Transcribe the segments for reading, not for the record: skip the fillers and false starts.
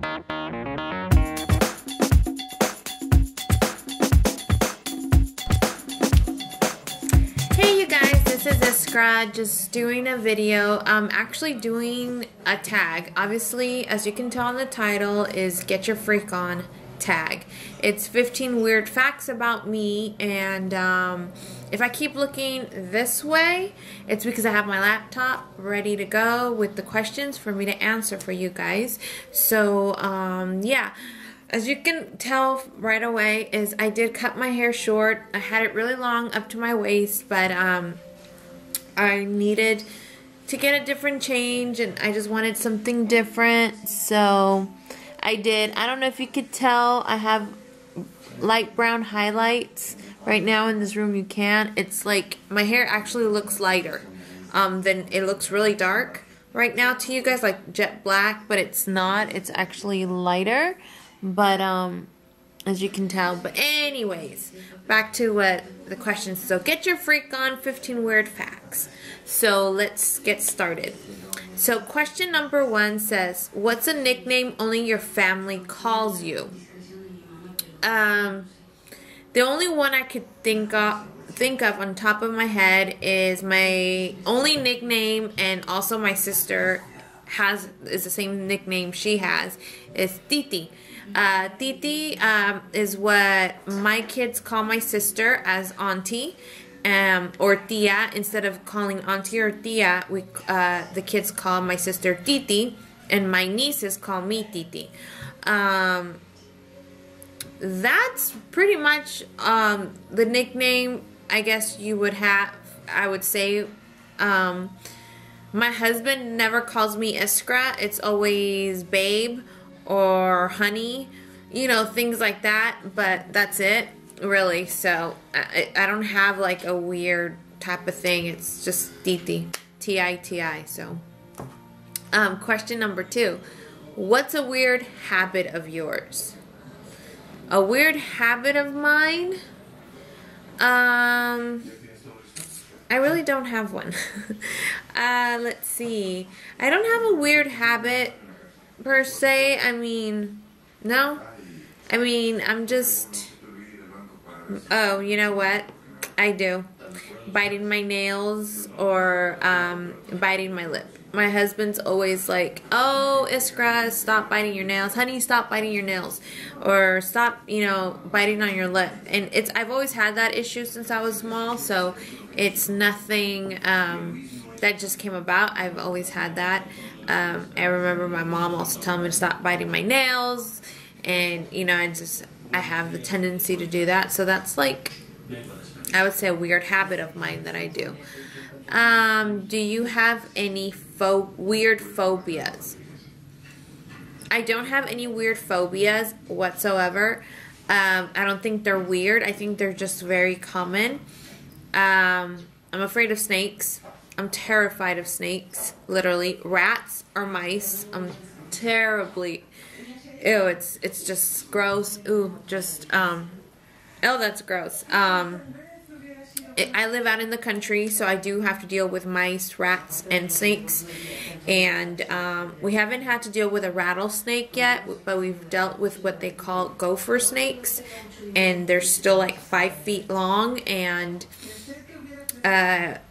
Hey you guys, this is Iskra, just doing a video. I'm actually doing a tag. Obviously, as you can tell in the title, is Get Your Freak On tag. It's 15 weird facts about me, and if I keep looking this way, it's because I have my laptop ready to go with the questions for me to answer for you guys. So yeah, as you can tell right away is I did cut my hair short. I had it really long up to my waist, but I needed to get a different change, and I just wanted something different, so I did. I don't know if you could tell, I have light brown highlights. Right now in this room you can't. It's like my hair actually looks lighter than it looks really dark right now to you guys, like jet black, but it's not. It's actually lighter, but as you can tell. But anyways, back to what the questions. So get your freak on, 15 weird facts. So let's get started. So question number 1 says, what's a nickname only your family calls you? The only one I could think of on top of my head is my only nickname, and also my sister is the same nickname she has, is Titi. Titi is what my kids call my sister as auntie, or tia. Instead of calling auntie or tia, the kids call my sister Titi, and my nieces call me Titi. That's pretty much the nickname I guess you would have, I would say. My husband never calls me Iskra. It's always babe or honey, you know, things like that, but that's it, really. So I don't have like a weird type of thing. It's just Titi, T-I-T-I. So question number 2, what's a weird habit of yours? A weird habit of mine? I really don't have one. Let's see. I don't have a weird habit per se. I mean, no. I mean, I'm just... Oh, you know what? I do. Biting my nails, or biting my lip. My husband's always like, oh, Iskra, stop biting your nails. Honey, stop biting your nails. Or stop, you know, biting on your lip. And I've always had that issue since I was small, so it's nothing that just came about. I've always had that. I remember my mom also telling me to stop biting my nails. And, you know, I have the tendency to do that. So that's like, I would say, a weird habit of mine that I do. Do you have any weird phobias? I don't have any weird phobias whatsoever. I don't think they're weird. I think they're just very common. I'm afraid of snakes. I'm terrified of snakes, literally. Rats or mice, I'm terribly... Ew, it's just gross. Ooh, just, oh, that's gross. I live out in the country, so I do have to deal with mice, rats, and snakes. And we haven't had to deal with a rattlesnake yet, but we've dealt with what they call gopher snakes. And they're still like 5 feet long. And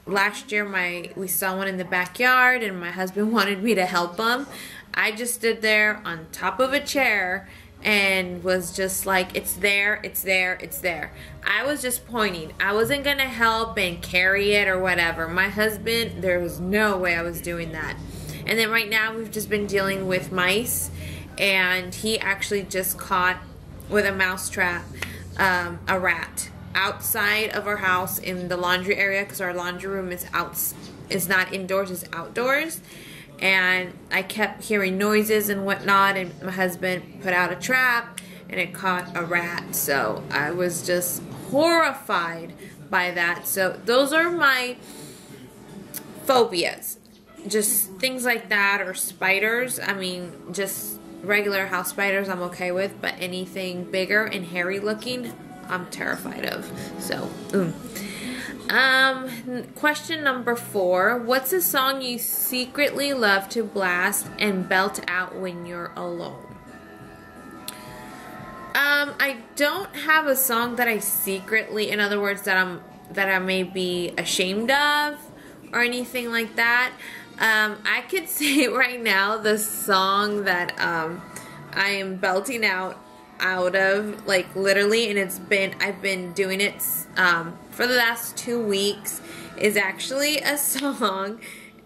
last year we saw one in the backyard, and my husband wanted me to help him. I just stood there on top of a chair and was just like, it's there, it's there, it's there. I was just pointing. I wasn't gonna help and carry it or whatever. My husband, there was no way I was doing that. And then right now we've just been dealing with mice, and he actually just caught with a mouse trap a rat outside of our house in the laundry area, because our laundry room is not indoors, it's outdoors. And I kept hearing noises and whatnot, and my husband put out a trap, and it caught a rat. So I was just horrified by that. So those are my phobias. Just things like that, or spiders. I mean, just regular house spiders I'm okay with, but anything bigger and hairy looking, I'm terrified of. So, question number 4. What's a song you secretly love to blast and belt out when you're alone? I don't have a song that I secretly, in other words, that I may be ashamed of or anything like that. I could say right now the song that I am belting out of, like, literally, and I've been doing it for the last 2 weeks, is actually a song,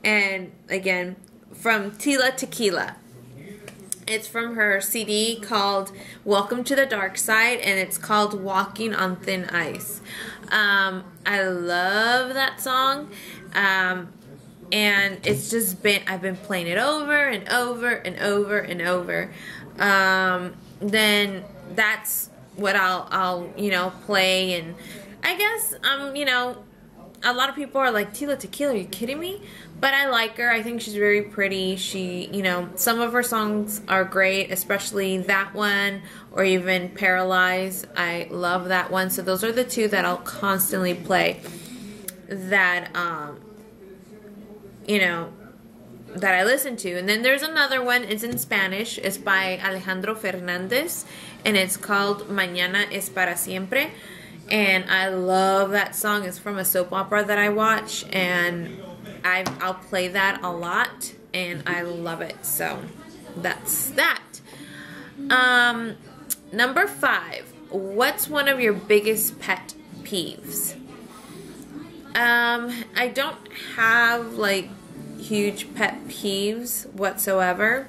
and again, from Tila Tequila. It's from her CD called Welcome to the Dark Side, and it's called Walking on Thin Ice. I love that song, and it's just I've been playing it over and over and over and over. Then that's what I'll play, and I guess a lot of people are like, Tila Tequila, are you kidding me? But I like her. I think she's very pretty. She, some of her songs are great, especially that one, or even Paralyze. I love that one. So those are the two that I'll constantly play that, that I listen to. And then there's another one. It's in Spanish. It's by Alejandro Fernandez, and it's called Mañana es para siempre. And I love that song. It's from a soap opera that I watch, and I'll play that a lot, and I love it. So that's that. Number 5. What's one of your biggest pet peeves? I don't have like huge pet peeves whatsoever.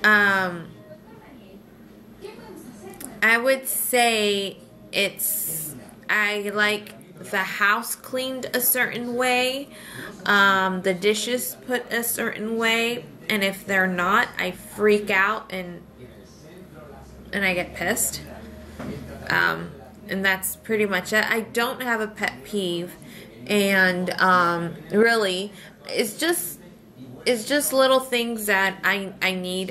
I would say I like the house cleaned a certain way, the dishes put a certain way, and if they're not, I freak out and I get pissed. And that's pretty much it. I don't have a pet peeve, and really, it's just little things that I need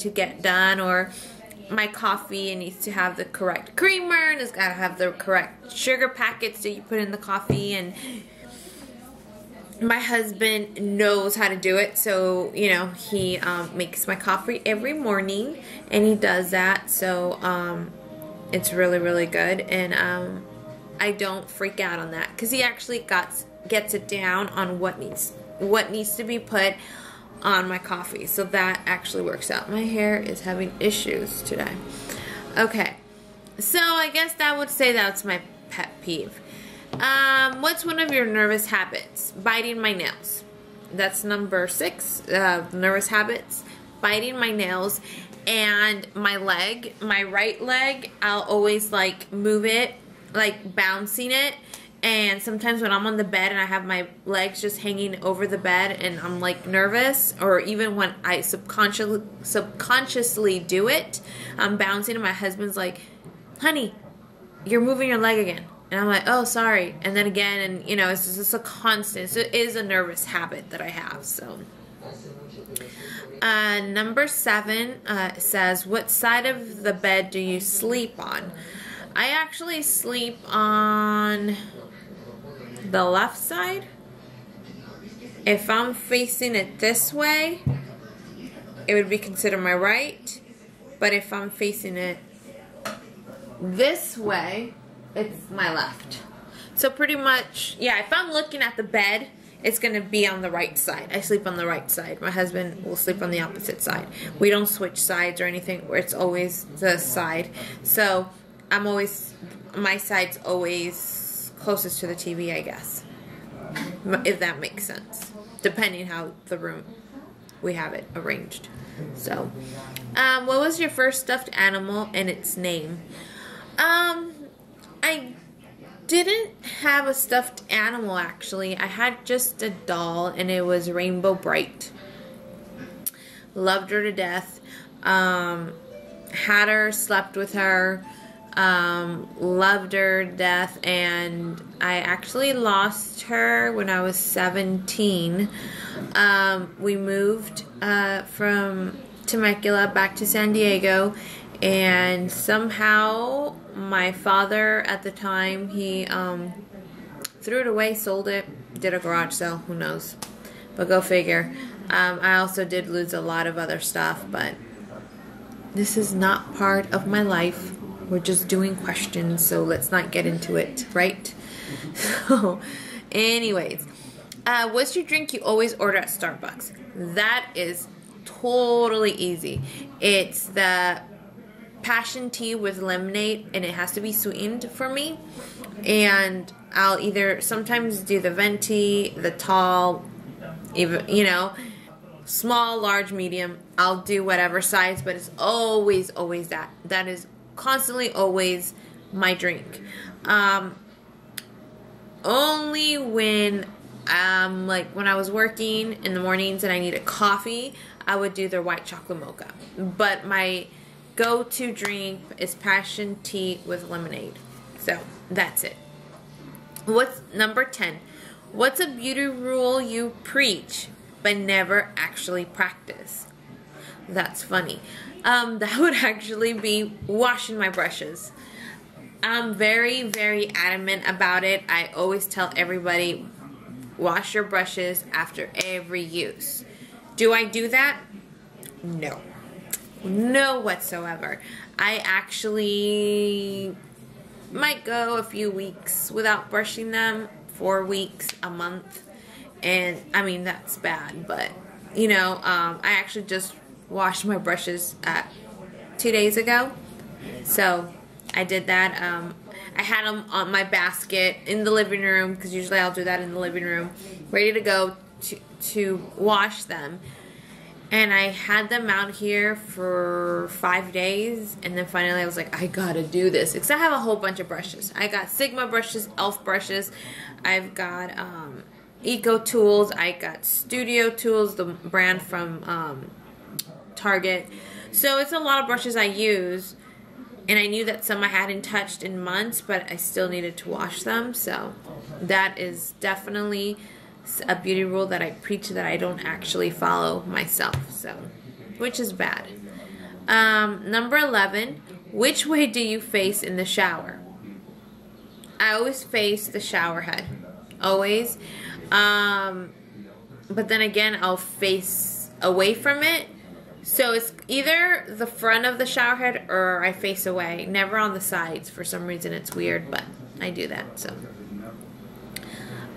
to get done, or my coffee, it needs to have the correct creamer, and it's got to have the correct sugar packets that you put in the coffee, and my husband knows how to do it, so he makes my coffee every morning, and he does that, so it's really, really good, and I don't freak out on that, because he actually gets it down on what needs to be put on my coffee, so that actually works out. My hair is having issues today. Okay, so I guess that would say that's my pet peeve. What's one of your nervous habits? Biting my nails. That's number 6. Nervous habits. Biting my nails, and my right leg, I'll always like move it, like bouncing it. And sometimes when I'm on the bed and I have my legs just hanging over the bed and I'm like nervous, or even when I subconsciously do it, I'm bouncing, and my husband's like, honey, you're moving your leg again. And I'm like, oh, sorry. And then again, and it's just a constant. So it is a nervous habit that I have. So number 7 says, what side of the bed do you sleep on? I actually sleep on the left side. If I'm facing it this way, it would be considered my right, but if I'm facing it this way, it's my left. So pretty much, yeah, if I'm looking at the bed, it's going to be on the right side. I sleep on the right side. My husband will sleep on the opposite side. We don't switch sides or anything, where it's always the side. So my side's always closest to the TV, I guess, if that makes sense, depending how the room we have it arranged. So what was your first stuffed animal and its name? I didn't have a stuffed animal, actually. I had just a doll, and it was Rainbow Bright. Loved her to death. Had her, slept with her, loved her to death, and I actually lost her when I was 17. We moved from Temecula back to San Diego, and somehow my father at the time, he threw it away, sold it, did a garage sale, who knows, but go figure. I also did lose a lot of other stuff, but this is not part of my life. We're just doing questions, so let's not get into it, right? So, anyways, what's your drink you always order at Starbucks? That is totally easy. It's the passion tea with lemonade, and it has to be sweetened for me. And I'll either sometimes do the venti, the tall, even, you know, small, large, medium. I'll do whatever size, but it's always that. That is constantly always my drink. Only when like when I was working in the mornings and I need a coffee, I would do their white chocolate mocha. But my go-to drink is passion tea with lemonade. So that's it. What's number 10? What's a beauty rule you preach but never actually practice? That's funny. That would actually be washing my brushes. I'm very, very adamant about it. I always tell everybody, wash your brushes after every use. Do I do that? No. No whatsoever. I actually might go a few weeks without brushing them, 4 weeks, a month. And, I mean, that's bad, but, you know, I actually just washed my brushes 2 days ago. So, I did that. I had them on my basket in the living room, because usually I'll do that in the living room, ready to go to wash them. And I had them out here for 5 days, and then finally I was like, I gotta do this. Because I have a whole bunch of brushes. I got Sigma brushes, Elf brushes, I've got Eco Tools, I got Studio Tools, the brand from Target. So it's a lot of brushes I use, and I knew that some I hadn't touched in months, but I still needed to wash them. So that is definitely a beauty rule that I preach that I don't actually follow myself, so, which is bad. Number 11, which way do you face in the shower? I always face the shower head, always. But then again, I'll face away from it. So it's either the front of the shower head or I face away, never on the sides. For some reason it's weird, but I do that, so.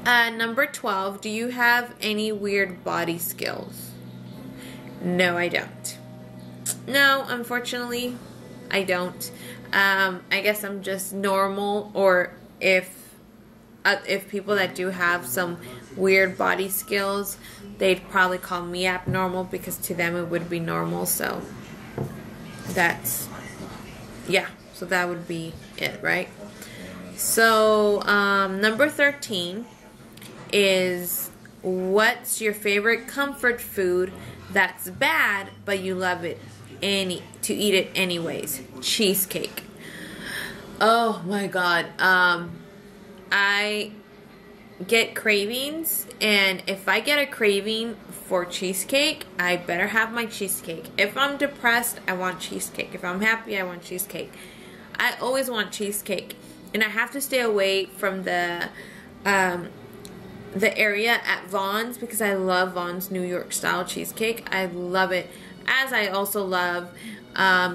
Number 12, do you have any weird body skills? No, I don't. No, unfortunately, I don't. I guess I'm just normal, or if people that do have some weird body skills, they'd probably call me abnormal, because to them it would be normal, so that's, yeah, so that would be it, right? So, number 13 is, what's your favorite comfort food that's bad but you love it to eat it anyways? Cheesecake. Oh my god. I get cravings, and if I get a craving for cheesecake, I better have my cheesecake. If I'm depressed, I want cheesecake. If I'm happy, I want cheesecake. I always want cheesecake, and I have to stay away from the area at Vaughn's, because I love Vaughn's New York style cheesecake. I love it. As I also love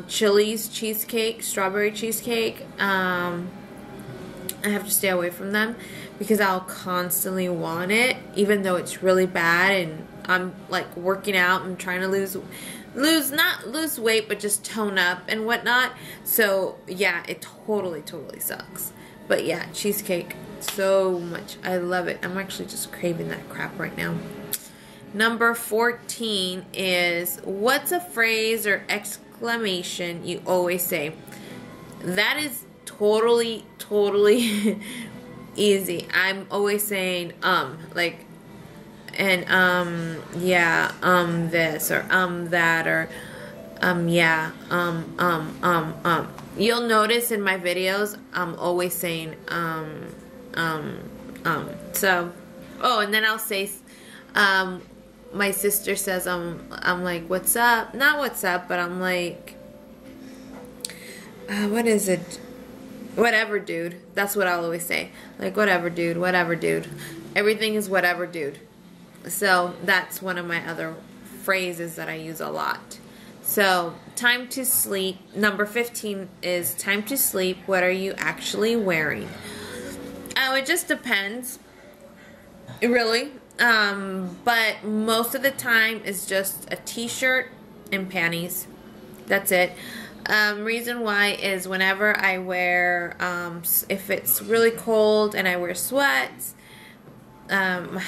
Chili's cheesecake, strawberry cheesecake. I have to stay away from them because I'll constantly want it, even though it's really bad, and I'm like working out and trying to not lose weight, but just tone up and whatnot. So yeah, it totally sucks. But yeah, cheesecake, so much. I love it. I'm actually just craving that crap right now. Number 14 is, what's a phrase or exclamation you always say? That is totally easy. I'm always saying like, and yeah, this or that or yeah, You'll notice in my videos I'm always saying so, oh, and then I'll say my sister says I'm like, what's up? Not what's up, but I'm like, what is it? Whatever, dude. That's what I'll always say. Like, whatever, dude. Whatever, dude. Everything is whatever, dude. So that's one of my other phrases that I use a lot. So, time to sleep. Number 15 is time to sleep. What are you actually wearing? It just depends. Really. But most of the time it's just a t-shirt and panties. That's it. Reason why is whenever I wear, if it's really cold and I wear sweats, my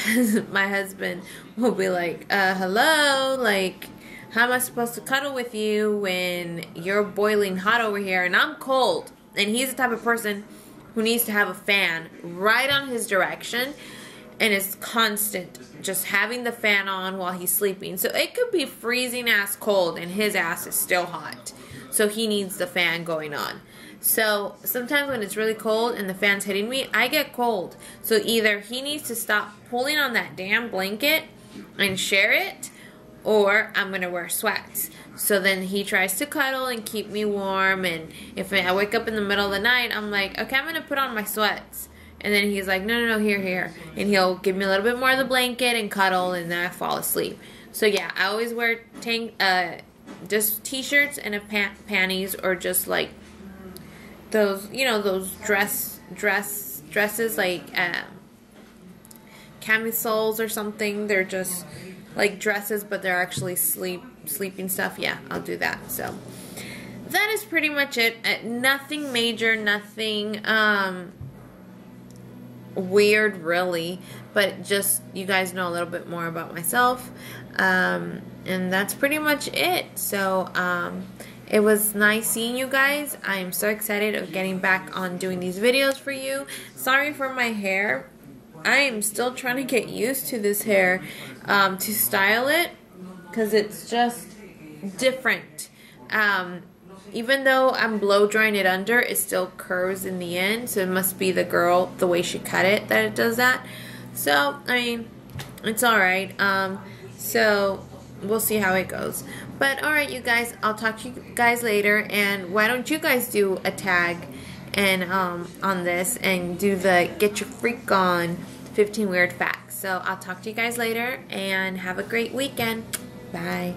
husband will be like, hello, like, how am I supposed to cuddle with you when you're boiling hot over here and I'm cold? And he's the type of person who needs to have a fan right on his direction, and it's constant, just having the fan on while he's sleeping. So it could be freezing ass cold and his ass is still hot. So he needs the fan going on. So sometimes when it's really cold and the fan's hitting me, I get cold. So either he needs to stop pulling on that damn blanket and share it, or I'm going to wear sweats. So then he tries to cuddle and keep me warm, and if I wake up in the middle of the night, I'm like, okay, I'm going to put on my sweats. And then he's like, no, here. And he'll give me a little bit more of the blanket and cuddle, and then I fall asleep. So yeah, I always wear just t-shirts and panties, or just like those, you know, those dresses like camisoles or something. They're just like dresses, but they're actually sleeping stuff. Yeah, I'll do that. So that is pretty much it. Nothing major, nothing weird really, but just you guys know a little bit more about myself, and that's pretty much it. So it was nice seeing you guys. I am so excited of getting back on doing these videos for you. Sorry for my hair. I am still trying to get used to this hair, to style it, because it's just different. Even though I'm blow drying it under, it still curves in the end. So it must be the girl, the way she cut it, that it does that. So, I mean, it's alright. So, we'll see how it goes. But, alright, you guys, I'll talk to you guys later. And why don't you guys do a tag and on this and do the Get Your Freak On 15 Weird Facts. So, I'll talk to you guys later and have a great weekend. Bye.